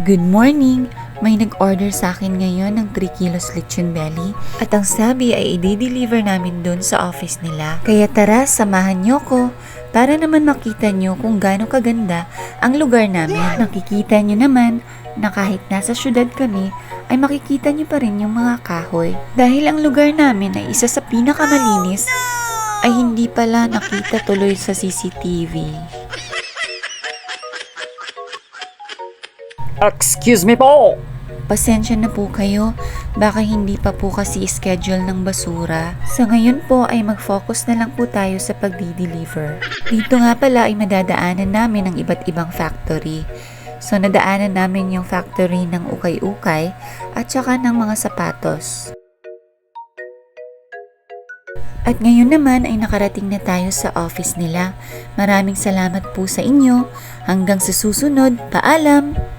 Good morning! May nag-order sa akin ngayon ng 3 kilos lechon belly at ang sabi ay i-deliver namin dun sa office nila. Kaya tara, samahan nyo ko para naman makita nyo kung gaano kaganda ang lugar namin. Nakikita nyo naman na kahit nasa syudad kami ay makikita nyo pa rin yung mga kahoy. Dahil ang lugar namin ay isa sa pinakamalinis ay hindi pala nakita tuloy sa CCTV. Excuse me po! Pasensya na po kayo, baka hindi pa po kasi schedule ng basura. Sa ngayon po ay mag-focus na lang po tayo sa pagdi-deliver. Dito nga pala ay madadaanan namin ang iba't ibang factory. So nadaanan namin yung factory ng ukay-ukay at saka ng mga sapatos. At ngayon naman ay nakarating na tayo sa office nila. Maraming salamat po sa inyo. Hanggang sa susunod, paalam!